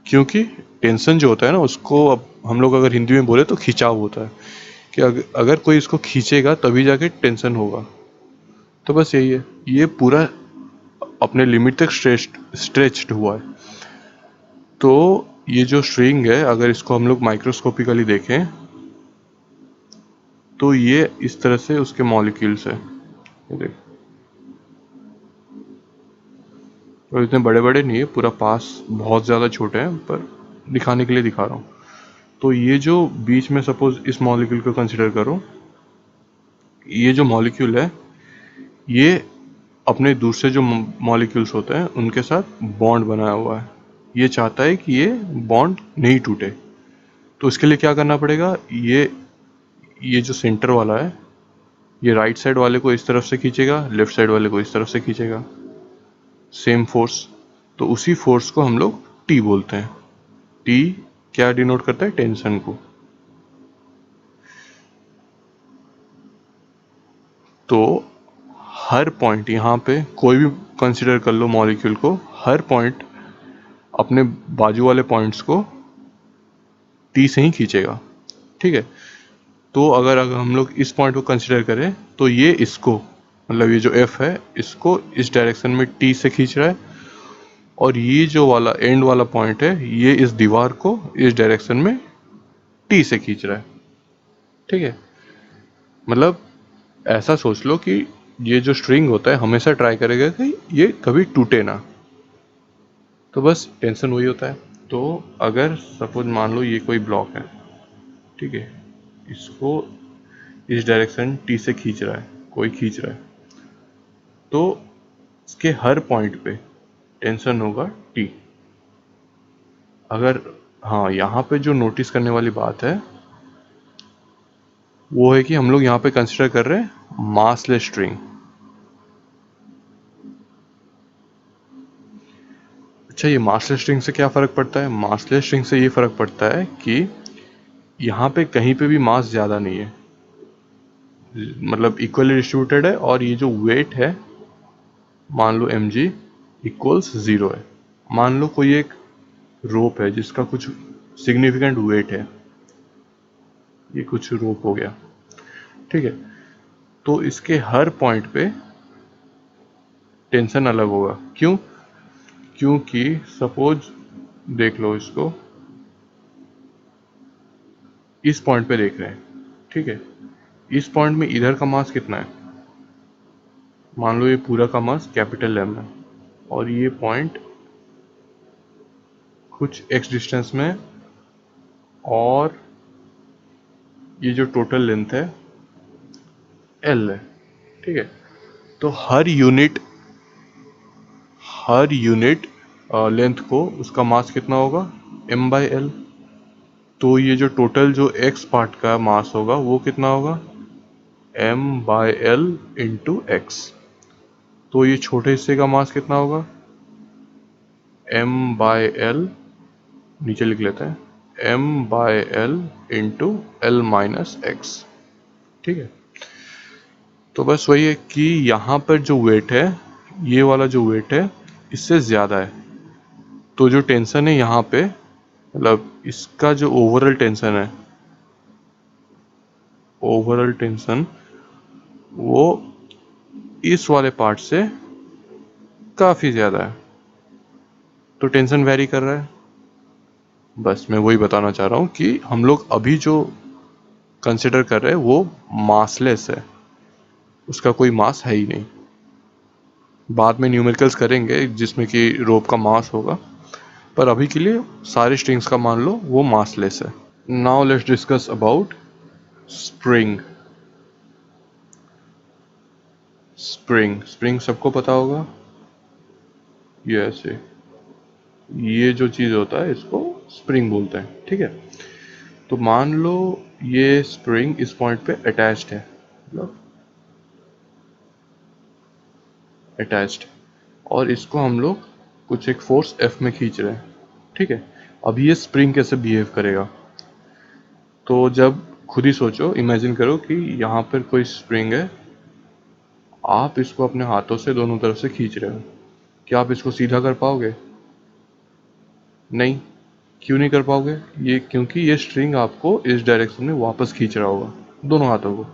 क्योंकि टेंशन जो होता है ना उसको अब हम लोग अगर हिंदी में बोले तो खिंचाव होता है, कि अगर कोई इसको खींचेगा तभी जाके टेंशन होगा। तो बस यही है, ये पूरा अपने लिमिट तक स्ट्रेच्ड हुआ है। तो ये जो स्ट्रिंग है अगर इसको हम लोग माइक्रोस्कोपिकली देखें तो ये इस तरह से उसके मॉलिक्यूल्स है, ये देख, और इतने बड़े बड़े नहीं है, पूरा पास बहुत ज़्यादा छोटे हैं, पर दिखाने के लिए दिखा रहा हूँ। तो ये जो बीच में सपोज इस मॉलिक्यूल को कंसिडर करो, ये जो मॉलिक्यूल है ये अपने दूसरे जो मॉलिक्यूल्स होते हैं उनके साथ बॉन्ड बनाया हुआ है। ये चाहता है कि ये बॉन्ड नहीं टूटे, तो इसके लिए क्या करना पड़ेगा, ये जो सेंटर वाला है ये राइट साइड वाले को इस तरफ से खींचेगा, लेफ्ट साइड वाले को इस तरफ से खींचेगा, सेम फोर्स। तो उसी फोर्स को हम लोग टी बोलते हैं। टी क्या डिनोट करता है, टेंशन को। तो हर पॉइंट यहाँ पे कोई भी कंसिडर कर लो मॉलिक्यूल को, हर पॉइंट अपने बाजू वाले पॉइंट्स को टी से ही खींचेगा, ठीक है। तो अगर हम लोग इस पॉइंट को कंसिडर करें तो ये इसको, मतलब ये जो एफ है इसको इस डायरेक्शन में टी से खींच रहा है, और ये जो वाला एंड वाला पॉइंट है ये इस दीवार को इस डायरेक्शन में टी से खींच रहा है, ठीक है। मतलब ऐसा सोच लो कि ये जो स्ट्रिंग होता है हमेशा ट्राई करेगा कि ये कभी टूटे ना। तो बस टेंशन वही होता है। तो अगर सपोज मान लो ये कोई ब्लॉक है, ठीक है, इसको इस डायरेक्शन टी से खींच रहा है, कोई खींच रहा है, तो इसके हर पॉइंट पे टेंशन होगा टी। अगर हाँ, यहाँ पे जो नोटिस करने वाली बात है वो है कि हम लोग यहाँ पे कंसिडर कर रहे हैं मासलेस स्ट्रिंग। अच्छा, ये मासलेस स्ट्रिंग से क्या फ़र्क पड़ता है? मासलेस स्ट्रिंग से ये फ़र्क पड़ता है कि यहाँ पे कहीं पे भी मास ज़्यादा नहीं है, मतलब इक्वली डिस्ट्रीब्यूटेड है, और ये जो वेट है मान लो mg इक्वल्स 0 है। मान लो कोई एक रोप है जिसका कुछ सिग्निफिकेंट वेट है, ये कुछ रोप हो गया, ठीक है, तो इसके हर पॉइंट पे टेंशन अलग होगा। क्यों? क्योंकि सपोज देख लो इसको, इस पॉइंट पे देख रहे हैं, ठीक है, इस पॉइंट में इधर का मास कितना है, मान लो ये पूरा का मास कैपिटल M है, और ये पॉइंट कुछ x डिस्टेंस में, और ये जो टोटल लेंथ है L है, ठीक है। तो हर यूनिट लेंथ को उसका मास कितना होगा, m/l। तो ये जो टोटल जो x पार्ट का मास होगा वो कितना होगा, m/l इंटू एक्स। तो ये छोटे हिस्से का मास कितना होगा, m/l, नीचे लिख लेते हैं m/l into l minus x, ठीक है। तो बस वही है कि यहाँ पर जो वेट है, ये वाला जो वेट है इससे ज़्यादा है, तो जो टेंशन है यहाँ पे, मतलब इसका जो ओवरऑल टेंशन वो इस वाले पार्ट से काफ़ी ज़्यादा है, तो टेंशन वेरी कर रहा है। बस मैं वही बताना चाह रहा हूँ कि हम लोग अभी जो कंसिडर कर रहे हैं वो मासलेस है, उसका कोई मास है ही नहीं। बाद में न्यूमेरिकल्स करेंगे जिसमें कि रोप का मास होगा, पर अभी के लिए सारे स्ट्रिंग्स का मान लो वो मासलेस है। Now let's discuss about spring. Spring सबको पता होगा, ये ऐसे, ये जो चीज़ होता है इसको स्प्रिंग बोलते हैं, ठीक है। तो मान लो ये स्प्रिंग इस पॉइंट पे अटैच्ड है, मतलब अटैच्ड, और इसको हम लोग कुछ एक फोर्स F में खींच रहे हैं, ठीक है। अब ये स्प्रिंग कैसे बिहेव करेगा, तो जब खुद ही सोचो, इमेजिन करो कि यहाँ पर कोई स्प्रिंग है, आप इसको अपने हाथों से दोनों तरफ से खींच रहे हो, क्या आप इसको सीधा कर पाओगे? नहीं। क्यों नहीं कर पाओगे? ये क्योंकि ये स्ट्रिंग आपको इस डायरेक्शन में वापस खींच रहा होगा दोनों हाथों को।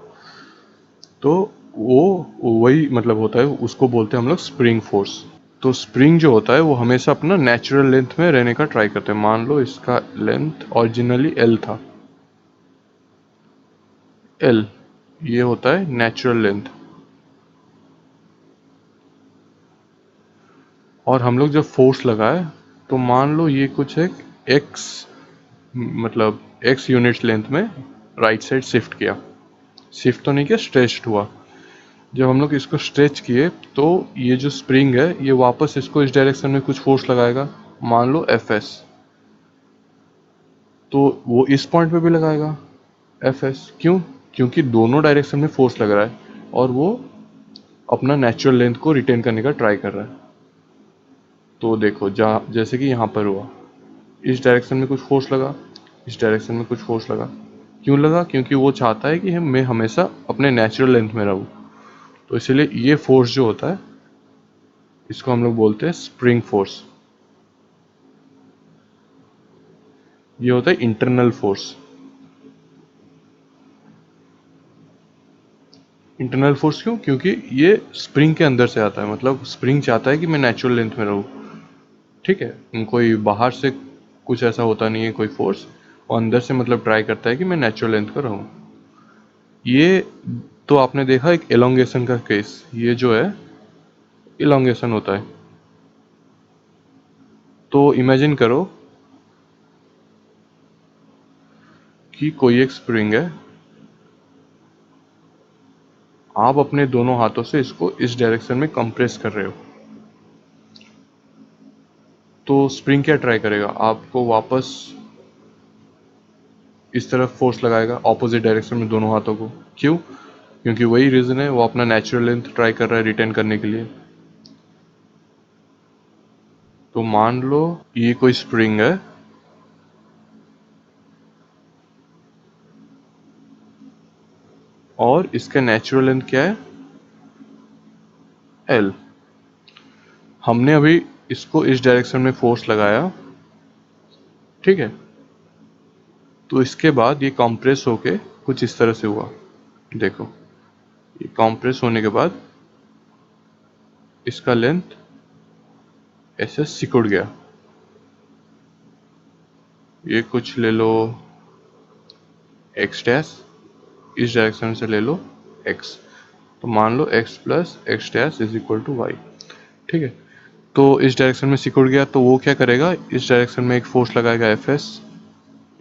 तो वो वही मतलब होता है, उसको बोलते हैं हम लोग स्प्रिंग फोर्स। तो स्प्रिंग जो होता है वो हमेशा अपना नेचुरल लेंथ में रहने का ट्राई करते हैं। मान लो इसका लेंथ ओरिजिनली L था, L, ये होता है नेचुरल लेंथ, और हम लोग जब फोर्स लगाए तो मान लो ये कुछ एक x, मतलब x यूनिट्स लेंथ में राइट साइड शिफ्ट किया, शिफ्ट तो नहीं किया, स्ट्रेच्ड हुआ। जब हम लोग इसको स्ट्रेच किए तो ये जो स्प्रिंग है ये वापस इसको इस डायरेक्शन में कुछ फोर्स लगाएगा, मान लो Fs, तो वो इस पॉइंट पे भी लगाएगा Fs। क्यों? क्योंकि दोनों डायरेक्शन में फोर्स लग रहा है और वो अपना नेचुरल लेंथ को रिटेन करने का ट्राई कर रहा है। तो देखो जहाँ जैसे कि यहाँ पर हुआ, इस डायरेक्शन में कुछ फोर्स लगा, इस डायरेक्शन में कुछ फोर्स लगा। क्यों लगा? क्योंकि वो चाहता है कि मैं हमेशा अपने नेचुरल लेंथ में रहूँ। तो इसलिए ये फोर्स जो होता है इसको हम लोग बोलते हैं स्प्रिंग फोर्स। ये होता है इंटरनल फोर्स। इंटरनल फोर्स क्यों? क्योंकि ये स्प्रिंग के अंदर से आता है, मतलब स्प्रिंग चाहता है कि मैं नेचुरल लेंथ में रहूँ। ठीक है, कोई बाहर से कुछ ऐसा होता नहीं है कोई फोर्स, और अंदर से मतलब ट्राई करता है कि मैं नेचुरल लेंथ पर रहूँ। ये तो आपने देखा एक एलोंगेशन का केस, ये जो है इलोंगेशन होता है। तो इमेजिन करो कि कोई एक स्प्रिंग है, आप अपने दोनों हाथों से इसको इस डायरेक्शन में कंप्रेस कर रहे हो। तो स्प्रिंग क्या ट्राई करेगा? आपको वापस इस तरफ फोर्स लगाएगा, ऑपोजिट डायरेक्शन में दोनों हाथों को। क्यों? क्योंकि वही रीजन है, वो अपना नेचुरल लेंथ ट्राई कर रहा है रिटेन करने के लिए। तो मान लो ये कोई स्प्रिंग है और इसका नेचुरल लेंथ क्या है? L। हमने अभी इसको इस डायरेक्शन में फोर्स लगाया, ठीक है, तो इसके बाद ये कंप्रेस होके कुछ इस तरह से हुआ। देखो, ये कंप्रेस होने के बाद इसका लेंथ ऐसे सिकुड़ गया। ये कुछ ले लो x डैश, इस डायरेक्शन से ले लो x, तो मान लो x plus x dash is equal to y. ठीक है, तो इस डायरेक्शन में सिकुड़ गया, तो वो क्या करेगा? इस डायरेक्शन में एक फोर्स लगाएगा Fs,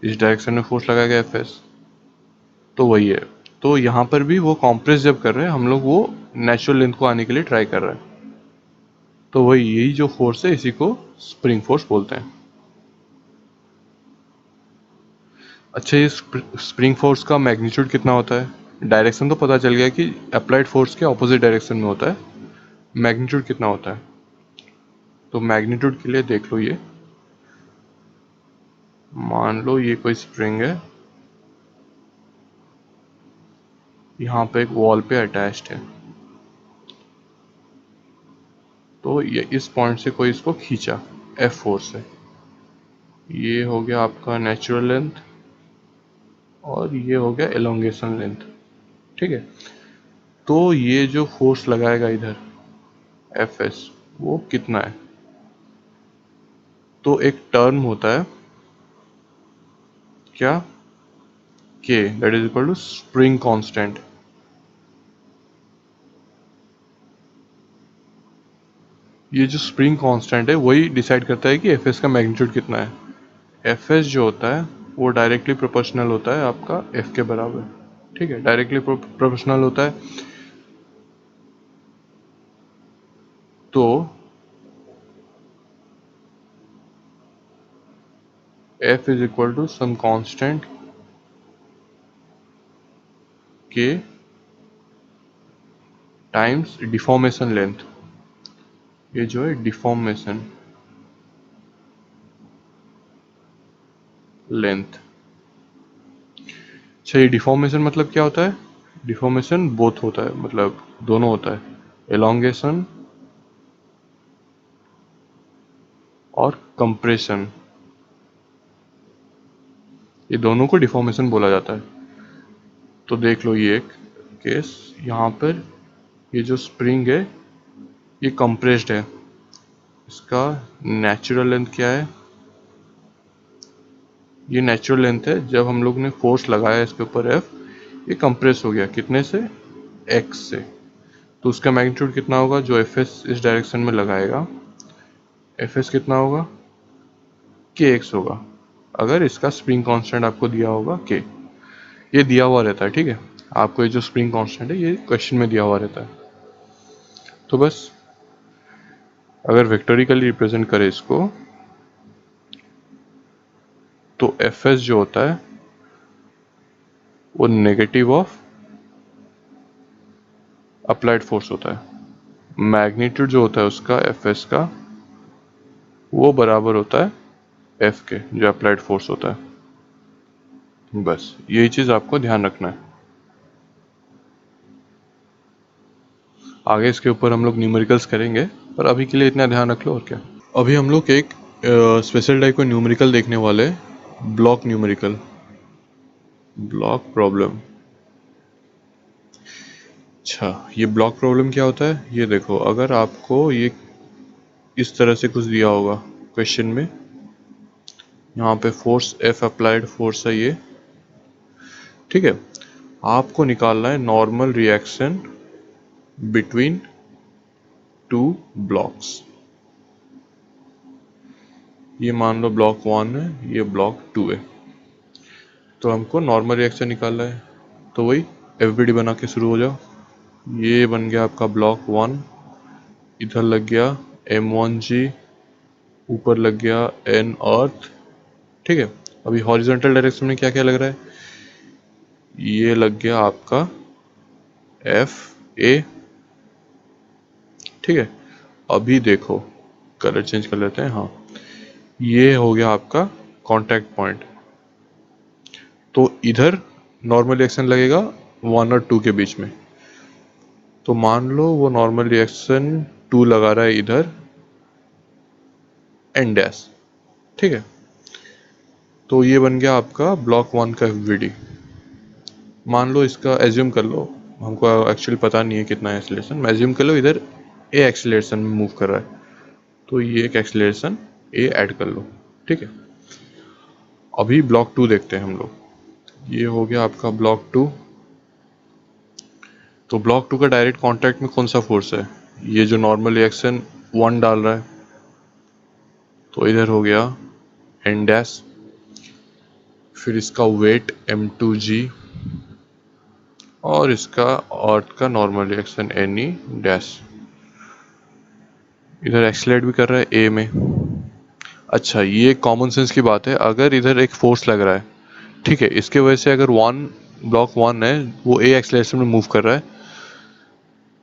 इस डायरेक्शन में फोर्स लगाएगा Fs। तो वही है। तो यहाँ पर भी वो कॉम्प्रेस जब कर रहे हैं हम लोग, वो नेचुरल लेंथ को आने के लिए ट्राई कर रहे हैं। तो वही यही जो फोर्स है इसी को स्प्रिंग फोर्स बोलते हैं। अच्छा, ये स्प्रिंग फोर्स का मैग्नीट्यूड कितना होता है? डायरेक्शन तो पता चल गया कि अप्लाइड फोर्स के ऑपोजिट डायरेक्शन में होता है। मैग्नीट्यूड कितना होता है? तो मैग्नीट्यूड के लिए देख लो, ये मान लो ये कोई स्प्रिंग है, यहाँ पे एक वॉल पे अटैच्ड है, तो ये इस पॉइंट से कोई इसको खींचा F फोर्स से। ये हो गया आपका नेचुरल लेंथ और ये हो गया एलोंगेशन लेंथ। ठीक है, तो ये जो फोर्स लगाएगा इधर Fs, वो कितना है? तो एक टर्म होता है क्या? K, that is equal to spring constant. ये जो स्प्रिंग कांस्टेंट है वही डिसाइड करता है कि Fs का मैग्नीट्यूड कितना है। Fs जो होता है वो डायरेक्टली प्रोपोर्शनल होता है आपका F के बराबर। ठीक है, डायरेक्टली प्रोपोर्शनल होता है। तो F is equal to some constant K times deformation length. ये जो है डिफॉर्मेशन लेंथ। अच्छा, ये डिफॉर्मेशन मतलब क्या होता है? डिफॉर्मेशन बोथ होता है, मतलब दोनों होता है, एलोंगेशन और कंप्रेशन, ये दोनों को डिफॉर्मेशन बोला जाता है। तो देख लो ये एक केस, यहाँ पर ये जो स्प्रिंग है ये कंप्रेस्ड है, इसका नेचुरल लेंथ क्या है? ये नेचुरल लेंथ है, जब हम लोग ने फोर्स लगाया इसके ऊपर F, ये कंप्रेस हो गया कितने से? X से। तो उसका मैग्नीट्यूड कितना होगा जो Fs इस डायरेक्शन में लगाएगा? Fs कितना होगा? Kx होगा, अगर इसका स्प्रिंग कांस्टेंट आपको दिया होगा K। ये दिया हुआ रहता है, ठीक है। आपको ये जो स्प्रिंग कांस्टेंट है ये क्वेश्चन में दिया हुआ रहता है। तो बस अगर वेक्टोरिकली रिप्रेजेंट करें इसको तो एफ एस जो होता है वो नेगेटिव ऑफ अप्लाइड फोर्स होता है। मैग्नीट्यूड जो होता है उसका एफ एस का वो बराबर होता है एफ के जो अप्लाइड फोर्स होता है। बस यही चीज़ आपको ध्यान रखना है। आगे इसके ऊपर हम लोग न्यूमेरिकल्स करेंगे, पर अभी के लिए इतना ध्यान रख लो और क्या। अभी हम लोग एक स्पेशल टाइप का न्यूमेरिकल देखने वाले, ब्लॉक न्यूमेरिकल, ब्लॉक प्रॉब्लम। अच्छा, ये ब्लॉक प्रॉब्लम क्या होता है ये देखो। अगर आपको ये इस तरह से कुछ दिया होगा क्वेश्चन में, यहाँ पे फोर्स एफ अप्लाइड फोर्स है ये, ठीक है। आपको निकालना है normal reaction between two blocks. ये मान लो ब्लॉक 1 है, ये ब्लॉक 2 है। तो हमको नॉर्मल रिएक्शन निकालना है, तो वही एफबीडी बना के शुरू हो जाओ। ये बन गया आपका ब्लॉक 1, इधर लग गया M1G, ऊपर लग गया N अर्थ, ठीक है। अभी हॉरिजॉन्टल डायरेक्शन में क्या क्या लग रहा है, ये लग गया आपका FA, ठीक है। अभी देखो कलर चेंज कर लेते हैं, हाँ, ये हो गया आपका कांटेक्ट पॉइंट। तो इधर नॉर्मल रिएक्शन लगेगा 1 और 2 के बीच में। तो मान लो वो नॉर्मल रिएक्शन 2 लगा रहा है इधर N डैश, ठीक है। तो ये बन गया आपका ब्लॉक 1 का एफबीडी। मान लो इसका एज्यूम कर लो, हमको एक्चुअली पता नहीं है कितना है एक्सीलरेशन, मैं एज्यूम कर लो इधर ए एक्सीलरेशन में मूव कर रहा है, तो ये एक एक्सीलरेशन ए ऐड कर लो, ठीक है। अभी ब्लॉक 2 देखते हैं हम लोग। ये हो गया आपका ब्लॉक 2। तो ब्लॉक 2 का डायरेक्ट कांटेक्ट में कौन सा फोर्स है, ये जो नॉर्मल रिएक्शन 1 डाल रहा है, तो इधर हो गया N डैश, फिर इसका वेट M2G, और इसका अर्थ का नॉर्मल रिएक्शन NE डैश। इधर एक्सीलरेट भी कर रहा है ए में। अच्छा, ये कॉमन सेंस की बात है, अगर इधर एक फोर्स लग रहा है, ठीक है, इसके वजह से अगर ब्लॉक 1 है वो ए एक्सीलरेशन में मूव कर रहा है,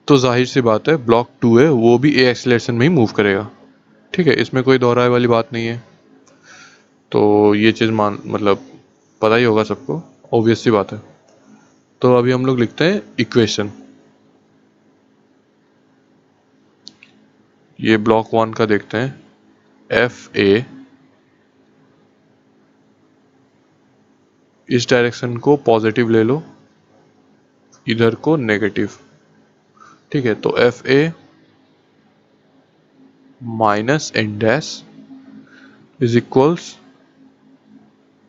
तो जाहिर सी बात है ब्लॉक 2 है वो भी ए एक्सीलरेशन में ही मूव करेगा, ठीक है। इसमें कोई दोहराए वाली बात नहीं है। तो ये चीज़ मतलब पता ही होगा सबको, ऑब्वियस सी बात है। तो अभी हम लोग लिखते हैं इक्वेशन। ये ब्लॉक 1 का देखते हैं, एफ ए, इस डायरेक्शन को पॉजिटिव ले लो, इधर को नेगेटिव, ठीक है। तो F A minus N dash is equals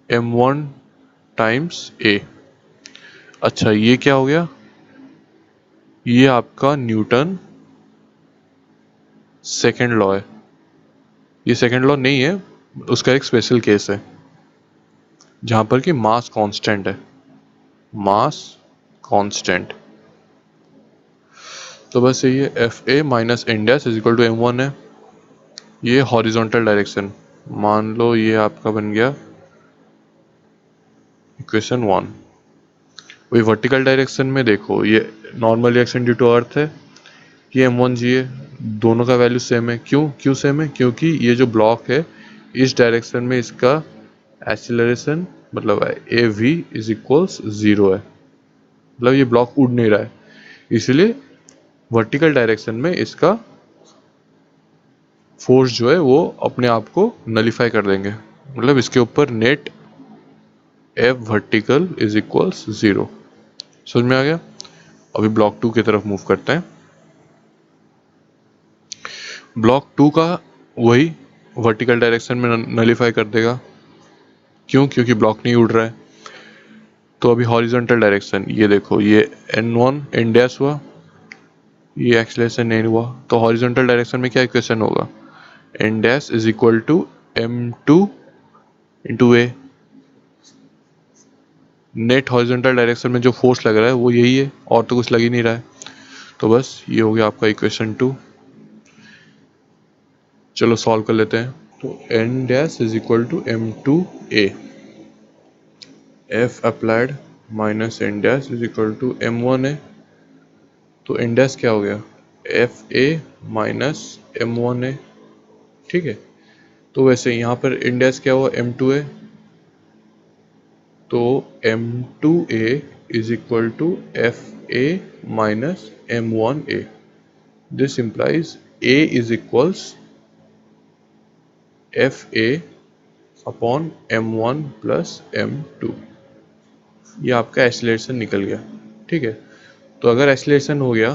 M1 times A. अच्छा, ये क्या हो गया, ये आपका न्यूटन सेकेंड लॉ है। ये सेकेंड लॉ नहीं है, उसका एक स्पेशल केस है जहां पर कि मास कांस्टेंट है, मास कांस्टेंट। तो बस यही है, F A minus N dash is equal to M1 है। ये हॉरिजॉन्टल डायरेक्शन, मान लो ये आपका बन गया इक्वेशन 1। वही वर्टिकल डायरेक्शन में देखो, ये normal reaction due to earth है, ये M1G है, दोनों का वैल्यू सेम है। क्यों सेम है, क्योंकि ये जो ब्लॉक है इस डायरेक्शन में इसका एक्सीलरेशन मतलब ए वी इज इक्वल्स 0 है, मतलब ये ब्लॉक उड़ नहीं रहा है, इसलिए वर्टिकल डायरेक्शन में इसका फोर्स जो है वो अपने आप को नलीफाई कर देंगे, मतलब इसके ऊपर net F vertical is equals 0। समझ में आ गया। अभी ब्लॉक 2 की तरफ मूव करते हैं। ब्लॉक 2 का वही वर्टिकल डायरेक्शन में नलीफाई कर देगा। क्योंकि ब्लॉक नहीं उड़ रहा है। तो अभी हॉरिजॉन्टल डायरेक्शन, ये देखो, ये N1 N डैश हुआ, ये एक्सीलरेशन नहीं हुआ, तो हॉरिजॉन्टल डायरेक्शन में क्या इक्वेशन होगा, N dash is equal to M2 into a. Net horizontal direction में जो फोर्स लग रहा है वो यही है, और तो कुछ लग ही नहीं रहा है। तो बस ये हो गया आपका इक्वेशन 2। चलो सॉल्व कर लेते हैं। तो n dash is equal to m2a, F applied minus N dash is equal to m1a। तो एन डैश क्या हो गया, एफ ए माइनस m1a। ठीक है, तो वैसे यहाँ पर एन डैश क्या हुआ, m2a। तो m2a is equal to F A minus m1a। This implies a is equals F a upon m1 plus m2। ये आपका एक्सीलरेशन निकल गया। ठीक है, तो अगर एक्सीलरेशन हो गया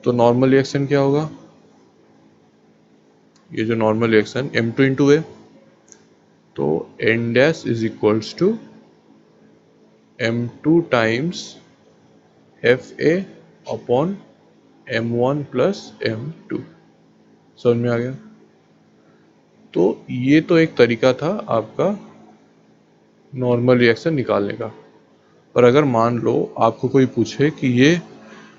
तो नॉर्मल रिएक्शन क्या होगा, ये जो normal reaction m2 into a, तो n dash is equals to m2 times F a upon m1 plus m2। समझ में आ गया। तो ये तो एक तरीका था आपका नॉर्मल रिएक्शन निकालने का। पर अगर मान लो आपको कोई पूछे कि ये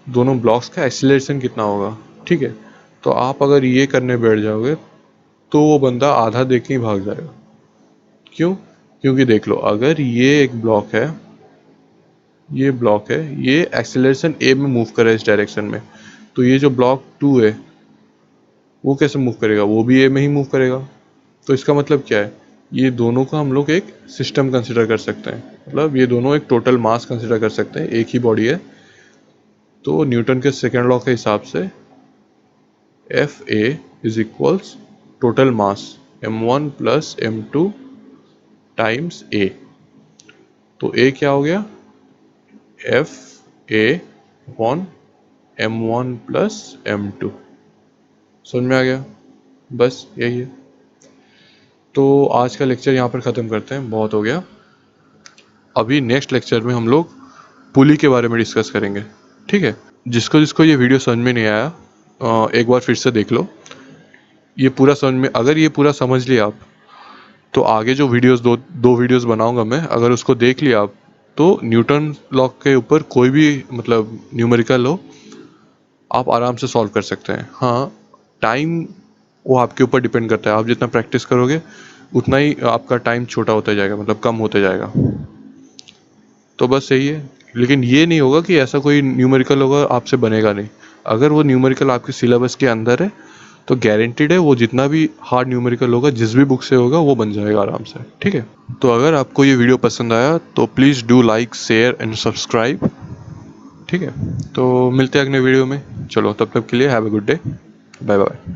दोनों ब्लॉक्स का एक्सीलरेशन कितना होगा, ठीक है, तो आप अगर ये करने बैठ जाओगे तो वो बंदा आधा देख के ही भाग जाएगा। क्यों? क्योंकि देख लो, अगर ये एक ब्लॉक है, ये ब्लॉक है, ये एक्सीलरेशन ए में मूव करे इस डायरेक्शन में, तो ये जो ब्लॉक 2 है वो कैसे मूव करेगा, वो भी ए में ही मूव करेगा। तो इसका मतलब क्या है, ये दोनों का हम लोग एक सिस्टम कंसिडर कर सकते हैं, मतलब ये दोनों एक टोटल मास कंसिडर कर सकते हैं, एक ही बॉडी है। तो न्यूटन के सेकेंड लॉ के हिसाब से F A is equals total mass m1 plus m2 times A. तो ए क्या हो गया, F a upon m1 plus m2। समझ में आ गया, बस यही है। तो आज का लेक्चर यहाँ पर ख़त्म करते हैं, बहुत हो गया। अभी नेक्स्ट लेक्चर में हम लोग पुली के बारे में डिस्कस करेंगे। ठीक है, जिसको जिसको ये वीडियो समझ में नहीं आया एक बार फिर से देख लो। ये पूरा समझ में, अगर ये पूरा समझ लिया आप, तो आगे जो वीडियोस दो वीडियोस बनाऊंगा मैं, अगर उसको देख लिया आप, तो न्यूटन लॉ के ऊपर कोई भी मतलब न्यूमेरिकल हो आप आराम से सॉल्व कर सकते हैं। हाँ, टाइम वो आपके ऊपर डिपेंड करता है, आप जितना प्रैक्टिस करोगे उतना ही आपका टाइम छोटा होता जाएगा, मतलब कम होते जाएगा। तो बस यही है, लेकिन ये नहीं होगा कि ऐसा कोई न्यूमेरिकल होगा आपसे बनेगा नहीं। अगर वो न्यूमेरिकल आपके सिलेबस के अंदर है तो गारंटीड है वो जितना भी हार्ड न्यूमेरिकल होगा जिस भी बुक से होगा वो बन जाएगा आराम से। ठीक है, तो अगर आपको ये वीडियो पसंद आया तो please do like, share and subscribe. ठीक है, तो मिलते हैं अगले वीडियो में। चलो तब तक के लिए have a good day, bye bye.